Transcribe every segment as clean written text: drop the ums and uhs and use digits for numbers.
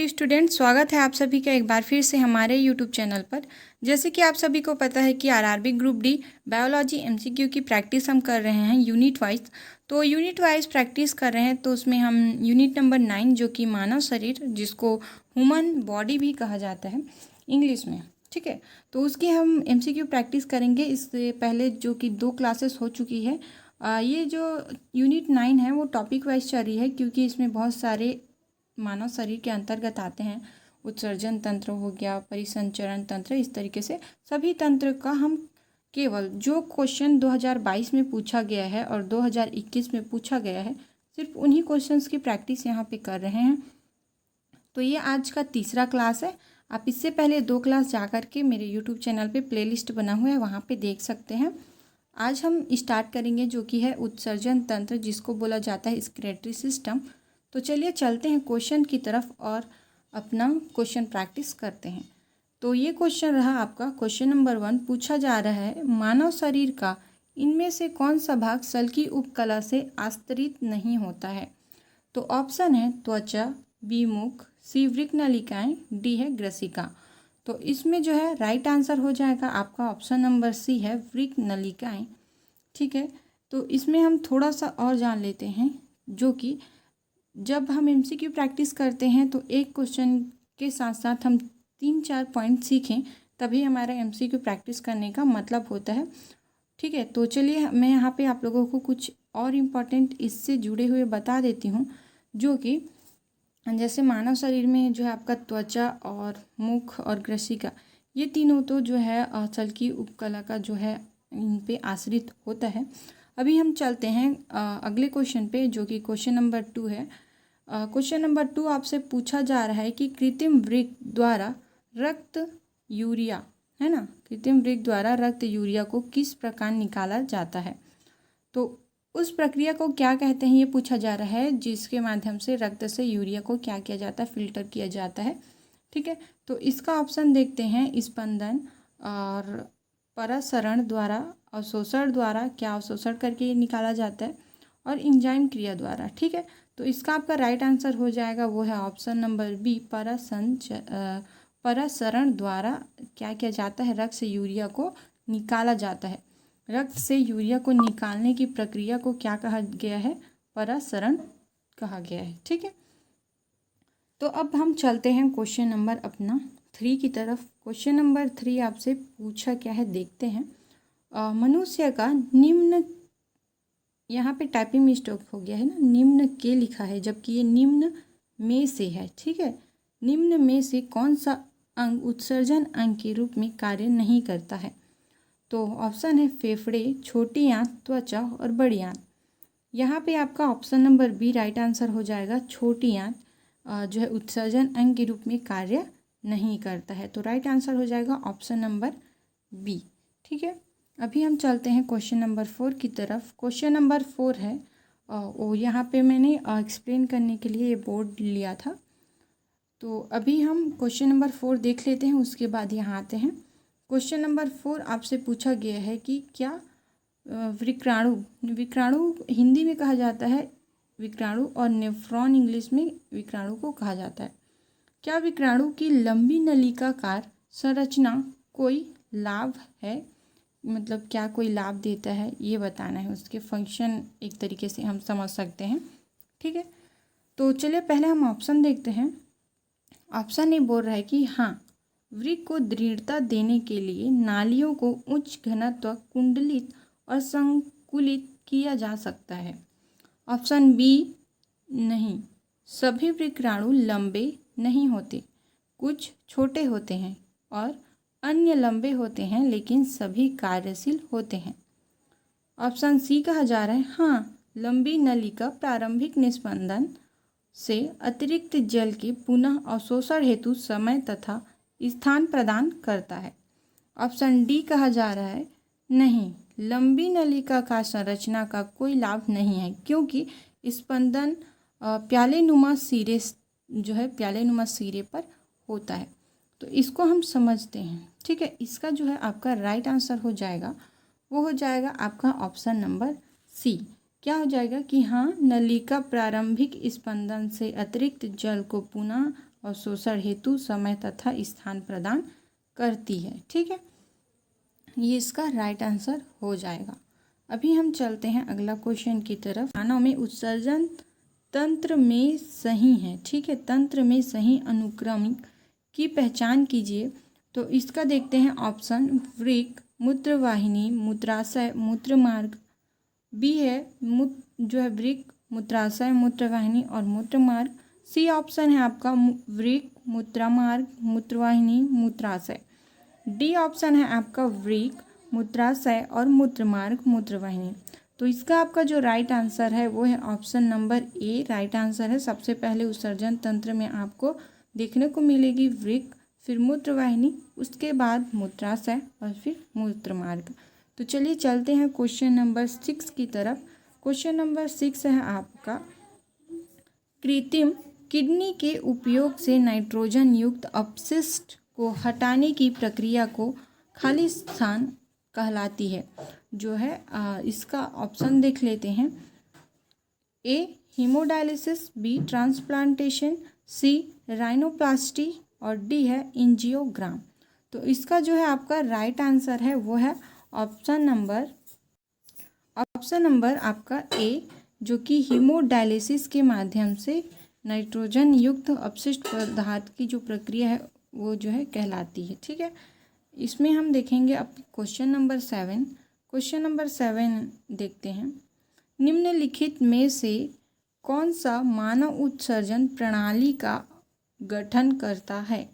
Dear student, स्वागत है आप सभी का एक बार फिर से हमारे यूट्यूब चैनल पर। जैसे कि आप सभी को पता है कि RRB group D biology MCQ की प्रैक्टिस हम कर रहे हैं यूनिट वाइज। तो यूनिट वाइज प्रैक्टिस कर रहे हैं, तो उसमें हम यूनिट नंबर 9 जो कि मानव शरीर, जिसको ह्यूमन बॉडी भी कहा जाता है इंग्लिश में, ठीक है, तो उसकी हम एमसीक्यू प्रैक्टिस करेंगे। इससे पहले जो कि 2 क्लासेस हो चुकी है, ये जो यूनिट 9 है वो टॉपिक वाइज चल रही है, क्योंकि इसमें बहुत सारे मानव शरीर के अंतर्गत आते हैं। उत्सर्जन तंत्र हो गया, परिसंचरण तंत्र, इस तरीके से सभी तंत्र का हम केवल जो क्वेश्चन 2022 में पूछा गया है और 2021 में पूछा गया है, सिर्फ उन्हीं क्वेश्चंस की प्रैक्टिस यहाँ पे कर रहे हैं। तो ये आज का तीसरा क्लास है। आप इससे पहले 2 क्लास जा कर के मेरे यूट्यूब चैनल पे प्लेलिस्ट बना हुआ है, वहाँ पे देख सकते हैं। आज हम स्टार्ट करेंगे जो कि है उत्सर्जन तंत्र, जिसको बोला जाता है स्क्रेटरी सिस्टम। तो चलिए चलते हैं क्वेश्चन की तरफ और अपना क्वेश्चन प्रैक्टिस करते हैं। तो ये क्वेश्चन रहा आपका क्वेश्चन नंबर 1। पूछा जा रहा है, मानव शरीर का इनमें से कौन सा भाग सल की उपकला से आस्तरित नहीं होता है? तो ऑप्शन है त्वचा, बी मुख, सी वृक्क नलिकाएं, डी है ग्रसिका। तो इसमें जो है राइट आंसर हो जाएगा आपका ऑप्शन नंबर सी है वृक्क नलिकाएं, ठीक है। तो इसमें हम थोड़ा सा और जान लेते हैं, जो कि जब हम एमसीक्यू प्रैक्टिस करते हैं तो एक क्वेश्चन के साथ साथ हम 3-4 पॉइंट सीखें, तभी हमारा एमसीक्यू प्रैक्टिस करने का मतलब होता है, ठीक है। तो चलिए मैं यहाँ पे आप लोगों को कुछ और इम्पोर्टेंट इससे जुड़े हुए बता देती हूँ, जो कि जैसे मानव शरीर में जो है आपका त्वचा और मुख और ग्रसिका, ये तीनों तो जो है सल की उपकला का जो है इन पे आश्रित होता है। अभी हम चलते हैं अगले क्वेश्चन पे, जो कि क्वेश्चन नंबर 2 है। क्वेश्चन नंबर 2 आपसे पूछा जा रहा है कि कृत्रिम वृक्क द्वारा रक्त यूरिया, है ना, कृत्रिम वृक्क द्वारा रक्त यूरिया को किस प्रकार निकाला जाता है? तो उस प्रक्रिया को क्या कहते हैं, ये पूछा जा रहा है, जिसके माध्यम से रक्त से यूरिया को क्या किया जाता है, फिल्टर किया जाता है, ठीक है। तो इसका ऑप्शन देखते हैं, स्पंदन और परासरण द्वारा, अवशोषण द्वारा, क्या अवशोषण करके निकाला जाता है, और इंजाइम क्रिया द्वारा, ठीक है। तो इसका आपका राइट आंसर हो जाएगा, वो है ऑप्शन नंबर बी, परासरण द्वारा क्या किया जाता है, रक्त से यूरिया को निकाला जाता है। रक्त से यूरिया को निकालने की प्रक्रिया को क्या कहा गया है? परासरण कहा गया है, ठीक है। तो अब हम चलते हैं क्वेश्चन नंबर अपना 3 की तरफ। क्वेश्चन नंबर 3 आपसे पूछा क्या है, देखते हैं। मनुष्य का निम्न, यहाँ पे टाइपिंग मिस्टेक हो गया है ना, निम्न के लिखा है, जबकि ये निम्न में से है, ठीक है। निम्न में से कौन सा अंग उत्सर्जन अंग के रूप में कार्य नहीं करता है? तो ऑप्शन है फेफड़े, छोटी आंत, त्वचा और बड़ी आंत। यहाँ पे आपका option number B right answer हो जाएगा। छोटी आंत जो है उत्सर्जन अंग के रूप में कार्य नहीं करता है, तो राइट आंसर हो जाएगा ऑप्शन नंबर बी, ठीक है। अभी हम चलते हैं क्वेश्चन नंबर 4 की तरफ। क्वेश्चन नंबर 4 है, वो यहाँ पे मैंने एक्सप्लेन करने के लिए ये बोर्ड लिया था। तो अभी हम क्वेश्चन नंबर 4 देख लेते हैं, उसके बाद यहाँ आते हैं। क्वेश्चन नंबर 4 आपसे पूछा गया है कि क्या विक्राणु, विक्राणु हिंदी में कहा जाता है विक्राणु, और नेफ्रॉन इंग्लिश में विक्राणु को कहा जाता है। क्या विक्राणु की लंबी नलिकाकार संरचना कोई लाभ है, मतलब क्या कोई लाभ देता है, ये बताना है। उसके फंक्शन एक तरीके से हम समझ सकते हैं, ठीक है। तो चलिए पहले हम ऑप्शन देखते हैं। ऑप्शन ए बोल रहा है कि हाँ, वृक्क को दृढ़ता देने के लिए नालियों को उच्च घनत्व, कुंडलित और संकुलित किया जा सकता है। ऑप्शन बी, नहीं, सभी विक्राणु लंबे नहीं होते, कुछ छोटे होते हैं और अन्य लंबे होते हैं, लेकिन सभी कार्यशील होते हैं। ऑप्शन सी कहा जा रहा है, हाँ, लंबी नलिका प्रारंभिक निस्पंदन से अतिरिक्त जल के पुनः अवशोषण हेतु समय तथा स्थान प्रदान करता है। ऑप्शन डी कहा जा रहा है, नहीं, लंबी नलिका का संरचना का कोई लाभ नहीं है, क्योंकि स्पंदन प्यालेनुमा सिरे, जो है प्यालेनुमा सिरे पर होता है। तो इसको हम समझते हैं, ठीक है। इसका जो है आपका राइट आंसर हो जाएगा, वो हो जाएगा आपका ऑप्शन नंबर सी। क्या हो जाएगा कि हाँ, नलिका प्रारंभिक स्पंदन से अतिरिक्त जल को पुनः और शोषण हेतु समय तथा स्थान प्रदान करती है। ठीक है, ये इसका राइट आंसर हो जाएगा। अभी हम चलते हैं अगला क्वेश्चन की तरफ। मानव में उत्सर्जन तंत्र में सही है। ठीक है, तंत्र में सही अनुक्रमिक की पहचान कीजिए। तो इसका देखते हैं ऑप्शन। वृक्क, मूत्रवाहिनी, मूत्राशय, मूत्रमार्ग। बी है जो है वृक्क, मूत्राशय, मूत्रवाहिनी और मूत्रमार्ग। सी ऑप्शन है आपका वृक्क, मूत्रमार्ग, मूत्रवाहिनी, मूत्राशय। डी ऑप्शन है आपका वृक्क, मूत्राशय और मूत्रमार्ग, मूत्रवाहिनी। तो इसका आपका जो राइट आंसर है वो है option number A right answer है। सबसे पहले उत्सर्जन तंत्र में आपको देखने को मिलेगी वृक्क, फिर मूत्रवाहिनी, उसके बाद मूत्राशय और फिर मूत्रमार्ग। तो चलिए चलते हैं क्वेश्चन नंबर 6 की तरफ। क्वेश्चन नंबर 6 है आपका, कृत्रिम किडनी के उपयोग से नाइट्रोजन युक्त अपशिष्ट को हटाने की प्रक्रिया को खाली स्थान कहलाती है। जो है इसका ऑप्शन देख लेते हैं। ए हीमोडायलिसिस, बी ट्रांसप्लांटेशन, सी राइनोप्लास्टी और डी है एंजियोग्राम। तो इसका जो है आपका राइट आंसर है वो है ऑप्शन नंबर आपका ए, जो कि हीमोडायलिसिस के माध्यम से नाइट्रोजन युक्त अपशिष्ट पदार्थ की जो प्रक्रिया है वो जो है कहलाती है। ठीक है, इसमें हम देखेंगे अब क्वेश्चन नंबर 7। क्वेश्चन नंबर 7 देखते हैं। निम्नलिखित में से कौन सा मानव उत्सर्जन प्रणाली का गठन करता है?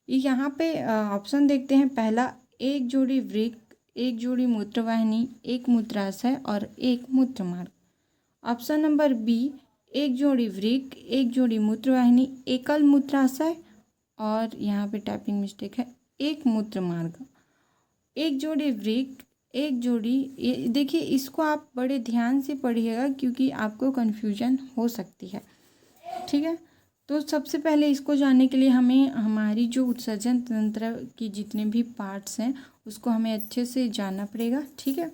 यहाँ पे ऑप्शन देखते हैं। पहला, एक जोड़ी वृक्क, एक जोड़ी मूत्रवाहिनी, एक मूत्राशय और एक मूत्रमार्ग। ऑप्शन नंबर बी, एक जोड़ी वृक्क, एक जोड़ी मूत्रवाहिनी, एकल मूत्राशय और यहाँ पे टाइपिंग मिस्टेक है, एक मूत्रमार्ग। एक जोड़ी वृक्क, एक जोड़ी, देखिए इसको आप बड़े ध्यान से पढ़िएगा क्योंकि आपको कन्फ्यूजन हो सकती है। ठीक है, तो सबसे पहले इसको जानने के लिए हमें हमारी जो उत्सर्जन तंत्र की जितने भी पार्ट्स हैं उसको हमें अच्छे से जानना पड़ेगा। ठीक है,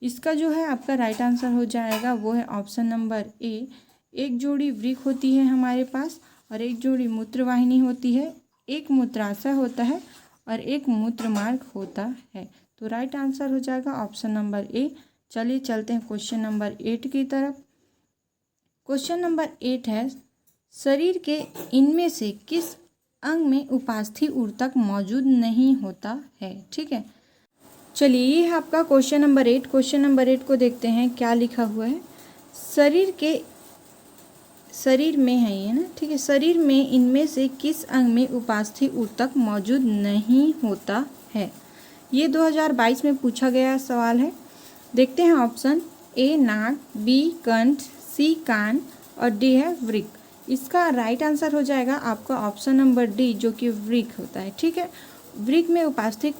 इसका जो है आपका राइट आंसर हो जाएगा वो है ऑप्शन नंबर ए। एक जोड़ी वृक्क होती है हमारे पास और एक जोड़ी मूत्रवाहिनी होती है, एक मूत्राशय होता है और एक मूत्रमार्ग होता है। तो राइट आंसर हो जाएगा ऑप्शन नंबर ए। चलिए चलते हैं क्वेश्चन नंबर 8 की तरफ। क्वेश्चन नंबर 8 है, शरीर के इनमें से किस अंग में उपास्थि ऊतक मौजूद नहीं होता है? ठीक है, चलिए ये है आपका क्वेश्चन नंबर 8। क्वेश्चन नंबर 8 को देखते हैं क्या लिखा हुआ है। शरीर में है ये ना। ठीक है, शरीर में इनमें से किस अंग में उपास्थि ऊतक मौजूद नहीं होता है? ये 2022 में पूछा गया सवाल है। देखते हैं ऑप्शन। ए नाक, बी कंठ, सी कान और डी है वृक्क। इसका राइट आंसर हो जाएगा आपका ऑप्शन नंबर डी, जो कि वृक्क होता है। ठीक है, वृक्क में उपास्थि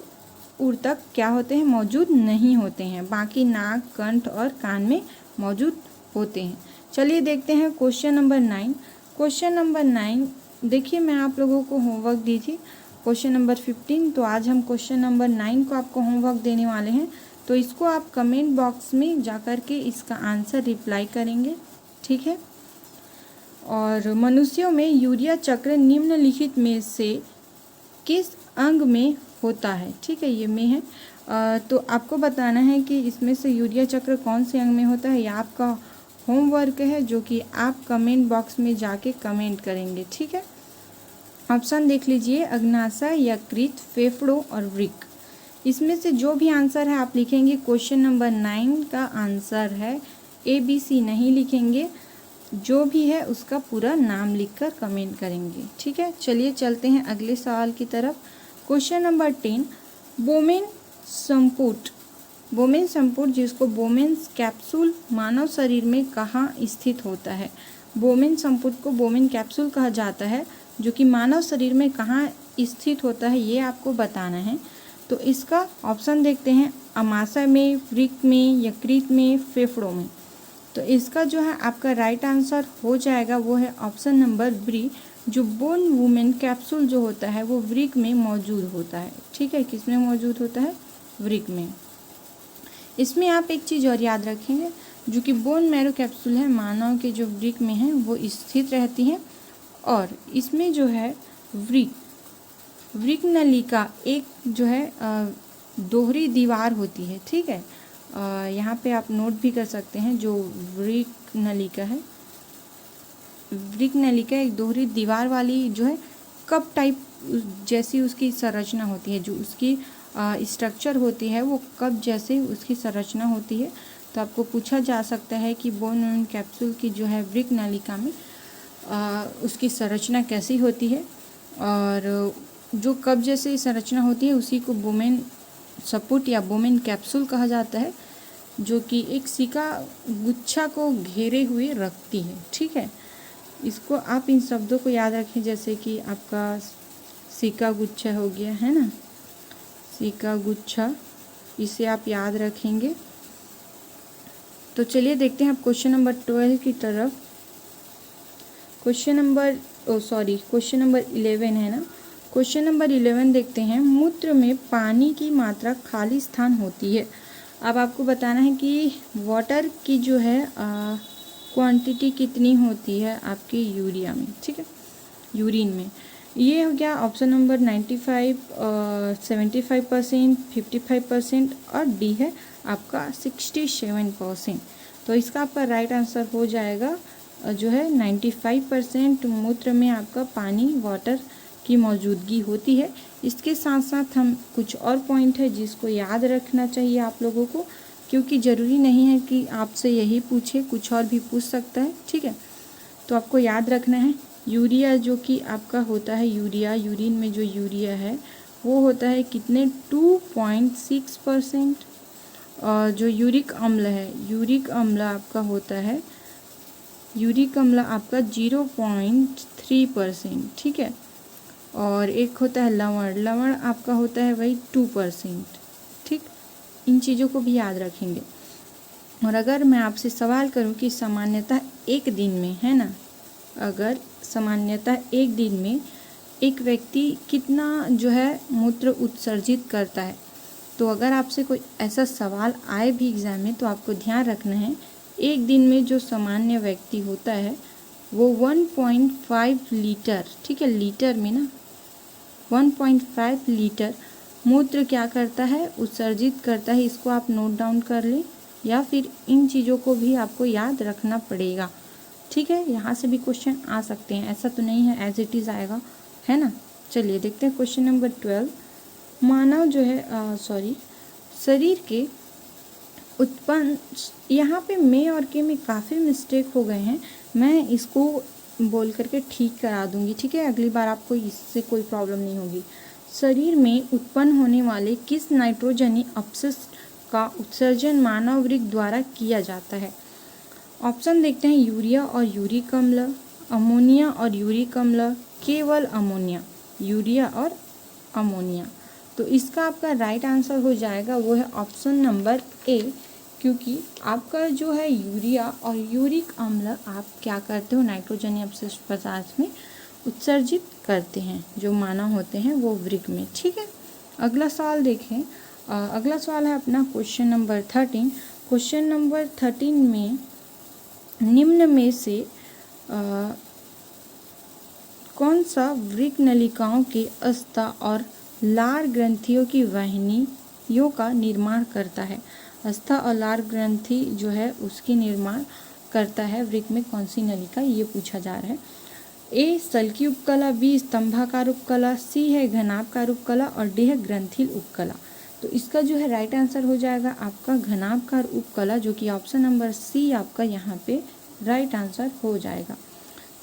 ऊतक क्या होते हैं? मौजूद नहीं होते हैं। बाकी नाक, कंठ और कान में मौजूद होते हैं। चलिए देखते हैं क्वेश्चन नंबर 9। क्वेश्चन नंबर 9 देखिए, मैं आप लोगों को होमवर्क दी थी क्वेश्चन नंबर 15, तो आज हम क्वेश्चन नंबर 9 को आपको होमवर्क देने वाले हैं। तो इसको आप कमेंट बॉक्स में जाकर के इसका आंसर रिप्लाई करेंगे। ठीक है, और मनुष्यों में यूरिया चक्र निम्नलिखित में से किस अंग में होता है? ठीक है, ये में है। तो आपको बताना है कि इसमें से यूरिया चक्र कौन से अंग में होता है। यह आपका होमवर्क है जो कि आप कमेंट बॉक्स में जाके कमेंट करेंगे। ठीक है, ऑप्शन देख लीजिए। अग्नाशय, यकृत, फेफड़ों और वृक्क। इसमें से जो भी आंसर है आप लिखेंगे। क्वेश्चन नंबर 9 का आंसर है ए, बी, सी नहीं लिखेंगे। जो भी है उसका पूरा नाम लिखकर कमेंट करेंगे। ठीक है, चलिए चलते हैं अगले सवाल की तरफ। क्वेश्चन नंबर 10, बोमेन संपुट जिसको बोमेन्स कैप्सूल मानव शरीर में कहाँ स्थित होता है? बोमेन संपुट को बोमेन कैप्सूल कहा जाता है, जो कि मानव शरीर में कहाँ स्थित होता है ये आपको बताना है। तो इसका ऑप्शन देखते हैं। अमाशय में, वृक्क में, यकृत में, फेफड़ों में। तो इसका जो है आपका राइट आंसर हो जाएगा वो है ऑप्शन नंबर बी, जो बोन वुमेन कैप्सूल जो होता है वो वृक्क में मौजूद होता है। ठीक है, किस में मौजूद होता है? वृक्क में। इसमें आप एक चीज़ और याद रखेंगे, जो कि बोन मैरो कैप्सूल है मानव के जो वृक्क में है वो स्थित रहती है और इसमें जो है वृक्क नलिका एक जो है दोहरी दीवार होती है, ठीक है। यहाँ पे आप नोट भी कर सकते हैं जो वृक्क नलिका है। वृक्क नलिका एक दोहरी दीवार वाली जो है कप टाइप जैसी उसकी संरचना होती है, जो उसकी स्ट्रक्चर होती है वो कप जैसे उसकी संरचना होती है। तो आपको पूछा जा सकता है कि बोन एंड कैप्सूल की जो है वृक्क नलिका में उसकी संरचना कैसी होती है, और जो कप जैसी संरचना होती है उसी को बोमेन सपोर्ट या बोमेन कैप्सूल कहा जाता है, जो कि एक सिका गुच्छा को घेरे हुए रखती है, ठीक है। इसको आप इन शब्दों को याद रखें, जैसे कि आपका सिका गुच्छा हो गया है ना, सिका गुच्छा, इसे आप याद रखेंगे। तो चलिए देखते हैं आप क्वेश्चन नंबर 12 की तरफ। क्वेश्चन नंबर 11 है ना। क्वेश्चन नंबर 11 देखते हैं। मूत्र में पानी की मात्रा खाली स्थान होती है। अब आपको बताना है कि वाटर की जो है क्वांटिटी कितनी होती है आपकी यूरिया में, ठीक है, यूरिन में। ये हो गया ऑप्शन नंबर 95, 75%, 55% और डी है आपका 67%। तो इसका आपका राइट आंसर हो जाएगा जो है 95% मूत्र में आपका पानी वाटर की मौजूदगी होती है। इसके साथ साथ हम कुछ और पॉइंट है जिसको याद रखना चाहिए आप लोगों को, क्योंकि ज़रूरी नहीं है कि आपसे यही पूछे, कुछ और भी पूछ सकता है, ठीक है। तो आपको याद रखना है यूरिया जो कि आपका होता है, यूरिन में जो यूरिया है वो होता है कितने 2.6%। और जो यूरिक अम्ल है, यूरिक अम्ल आपका होता है, यूरिक अम्ल आपका 0.3%, ठीक है। और एक होता है लवण आपका होता है वही 2%, ठीक। इन चीज़ों को भी याद रखेंगे। और अगर मैं आपसे सवाल करूं कि सामान्यतः एक दिन में, है ना, अगर सामान्यतः एक दिन में एक व्यक्ति कितना जो है मूत्र उत्सर्जित करता है, तो अगर आपसे कोई ऐसा सवाल आए भी एग्ज़ाम में तो आपको ध्यान रखना है एक दिन में जो सामान्य व्यक्ति होता है वो 1.5 लीटर, ठीक है, लीटर में ना 1.5 लीटर मूत्र क्या करता है, उत्सर्जित करता है। इसको आप नोट डाउन कर लें, या फिर इन चीज़ों को भी आपको याद रखना पड़ेगा, ठीक है। यहाँ से भी क्वेश्चन आ सकते हैं, ऐसा तो नहीं है एज इट इज़ आएगा, है ना। चलिए देखते हैं क्वेश्चन नंबर 12। मानव जो है शरीर के उत्पन्न, यहाँ पे मे और के में काफ़ी मिस्टेक हो गए हैं, मैं इसको बोल करके ठीक करा दूंगी, ठीक है। अगली बार आपको इससे कोई प्रॉब्लम नहीं होगी। शरीर में उत्पन्न होने वाले किस नाइट्रोजनी अपशिष्ट का उत्सर्जन मानव वृक्क द्वारा किया जाता है। ऑप्शन देखते हैं, यूरिया और यूरिक अम्ल, अमोनिया और यूरिक अम्ल, केवल अमोनिया, यूरिया और अमोनिया। तो इसका आपका राइट आंसर हो जाएगा वो है ऑप्शन नंबर ए, क्योंकि आपका जो है यूरिया और यूरिक अम्ल आप क्या करते हो, नाइट्रोजनी अपशिष्ट पदार्थ में उत्सर्जित करते हैं, जो मानव होते हैं वो वृक्क में, ठीक है। अगला सवाल देखें। अगला सवाल है अपना क्वेश्चन नंबर 13। क्वेश्चन नंबर 13 में निम्न में से कौन सा वृक्क नलिकाओं के अस्था और लार ग्रंथियों की वाहिनियों का निर्माण करता है। अस्था और लार ग्रंथि जो है उसकी निर्माण करता है वृक्क में कौन सी नलिका, ये पूछा जा रहा है। ए सल्की उपकला, बी स्तंभाकार उपकला, सी है घनाभकार उपकला और डी है ग्रंथिल उपकला। तो इसका जो है राइट आंसर हो जाएगा आपका घनाभकार उपकला, जो कि ऑप्शन नंबर सी आपका यहाँ पे राइट आंसर हो जाएगा।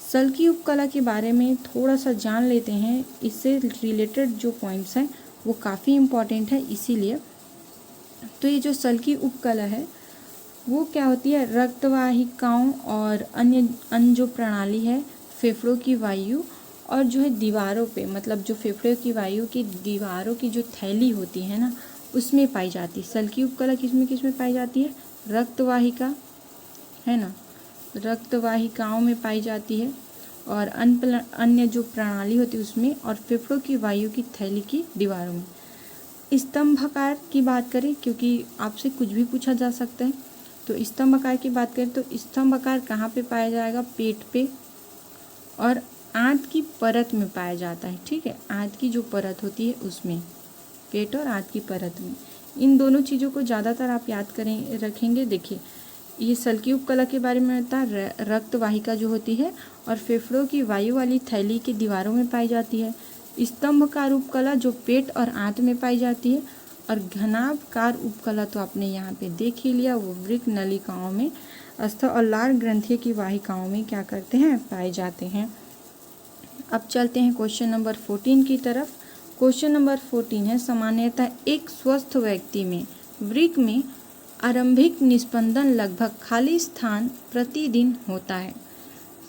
सल्की उपकला के बारे में थोड़ा सा जान लेते हैं, इससे रिलेटेड जो पॉइंट्स हैं वो काफ़ी इम्पॉर्टेंट है, इसीलिए। तो ये जो सल्की उपकला है वो क्या होती है, रक्तवाहिकाओं और अन्य जो प्रणाली है, फेफड़ों की वायु और जो है दीवारों पे, मतलब जो फेफड़ों की वायु की दीवारों की जो थैली होती है ना उसमें पाई जाती है। सल्की उपकला किसमें पाई जाती है, रक्तवाहिका, है ना, रक्तवाहिकाओं में पाई जाती है, और अन्य जो प्रणाली होती है उसमें, और फेफड़ों की वायु की थैली की दीवारों में। स्तंभाकार की बात करें, क्योंकि आपसे कुछ भी पूछा जा सकता है, तो स्तंभाकार की बात करें तो स्तंभाकार कहाँ पे पाया जाएगा, पेट पे, और आंत की परत में पाया जाता है। ठीक है, आंत की जो परत होती है उसमें, पेट और आंत की परत में, इन दोनों चीज़ों को ज़्यादातर आप याद करें रखेंगे। देखिए, ये सल्की उपकला के बारे में होता है, रक्त वाहिका जो होती है और फेफड़ों की वायु वाली थैली की दीवारों में पाई जाती है। स्तंभकार उपकला जो पेट और आंत में पाई जाती है, और घनाभकार उपकला तो आपने यहाँ पे देख ही लिया, वो वृक्क नलिकाओं में, अस्थ और लार ग्रंथि की वाहिकाओं में क्या करते हैं, पाए जाते हैं। अब चलते हैं क्वेश्चन नंबर 14 की तरफ। क्वेश्चन नंबर 14 है, सामान्यतः एक स्वस्थ व्यक्ति में वृक्क में आरंभिक निस्पंदन लगभग खाली स्थान प्रतिदिन होता है।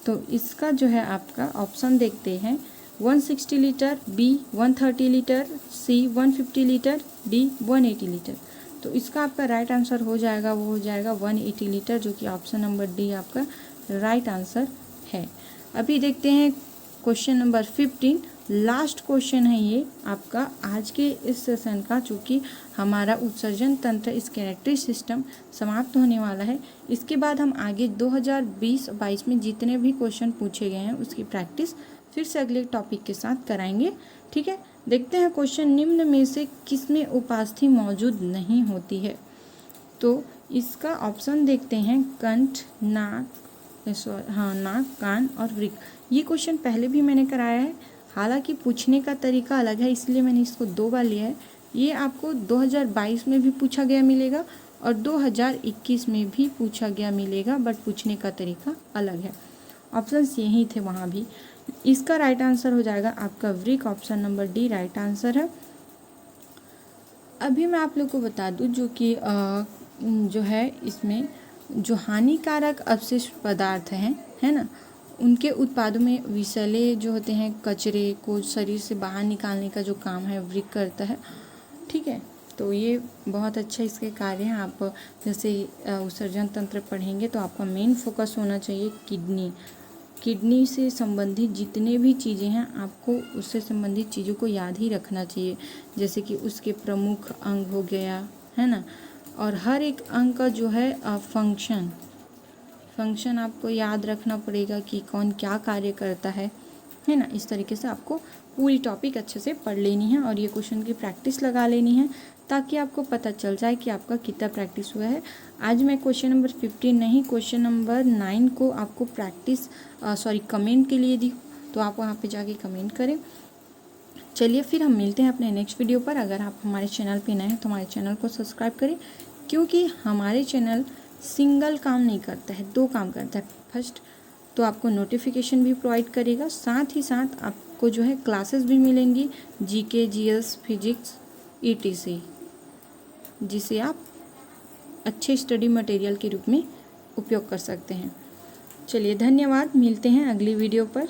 तो इसका जो है आपका ऑप्शन देखते हैं, 160 लीटर, बी 130 लीटर, सी 150 लीटर, डी 180 लीटर। तो इसका आपका राइट आंसर हो जाएगा, वो हो जाएगा 180 लीटर, जो कि ऑप्शन नंबर डी आपका राइट आंसर है। अभी देखते हैं क्वेश्चन नंबर 15, लास्ट क्वेश्चन है ये आपका आज के इस सेशन का, चूँकि हमारा उत्सर्जन तंत्र स्कैनेटरी सिस्टम समाप्त होने वाला है। इसके बाद हम आगे 2020-22 में जितने भी क्वेश्चन पूछे गए हैं उसकी प्रैक्टिस फिर से अगले टॉपिक के साथ कराएंगे। ठीक है, देखते हैं क्वेश्चन, निम्न में से किसमें उपास्थि मौजूद नहीं होती है। तो इसका ऑप्शन देखते हैं, कंठ, नाक, नाक, कान और वृक्क। ये क्वेश्चन पहले भी मैंने कराया है, हालांकि पूछने का तरीका अलग है, इसलिए मैंने इसको 2 बार लिया है। ये आपको 2022 में भी पूछा गया मिलेगा और 2021 में भी पूछा गया मिलेगा, बट पूछने का तरीका अलग है। ऑप्शंस यही थे वहाँ भी। इसका राइट आंसर हो जाएगा आपका वृक्क, option number D right answer है। अभी मैं आप लोग को बता दूं, जो कि जो है इसमें जो हानिकारक अपशिष्ट पदार्थ हैं, है ना, उनके उत्पादों में विषैले जो होते हैं, कचरे को शरीर से बाहर निकालने का जो काम है वृक्क करता है। ठीक है, तो ये बहुत अच्छा इसके कार्य हैं। आप जैसे उत्सर्जन तंत्र पढ़ेंगे तो आपका मेन फोकस होना चाहिए किडनी से संबंधित जितने भी चीज़ें हैं आपको उससे संबंधित चीज़ों को याद ही रखना चाहिए, जैसे कि उसके प्रमुख अंग हो गया, है ना, और हर एक अंग का जो है फंक्शन आपको याद रखना पड़ेगा कि कौन क्या कार्य करता है ना। इस तरीके से आपको पूरी टॉपिक अच्छे से पढ़ लेनी है और ये क्वेश्चन की प्रैक्टिस लगा लेनी है, ताकि आपको पता चल जाए कि आपका कितना प्रैक्टिस हुआ है। आज मैं क्वेश्चन नंबर 15 नहीं, क्वेश्चन नंबर 9 को आपको कमेंट के लिए दी, तो आप वहाँ पे जाके कमेंट करें। चलिए फिर हम मिलते हैं अपने नेक्स्ट वीडियो पर। अगर आप हमारे चैनल पे नए हैं तो हमारे चैनल को सब्सक्राइब करें, क्योंकि हमारे चैनल सिंगल काम नहीं करता है, 2 काम करता है। फर्स्ट तो आपको नोटिफिकेशन भी प्रोवाइड करेगा, साथ ही साथ आपको जो है क्लासेस भी मिलेंगी, जीके, जीएस, फिजिक्स, ETC, जिसे आप अच्छे स्टडी मटेरियल के रूप में उपयोग कर सकते हैं। चलिए धन्यवाद, मिलते हैं अगली वीडियो पर।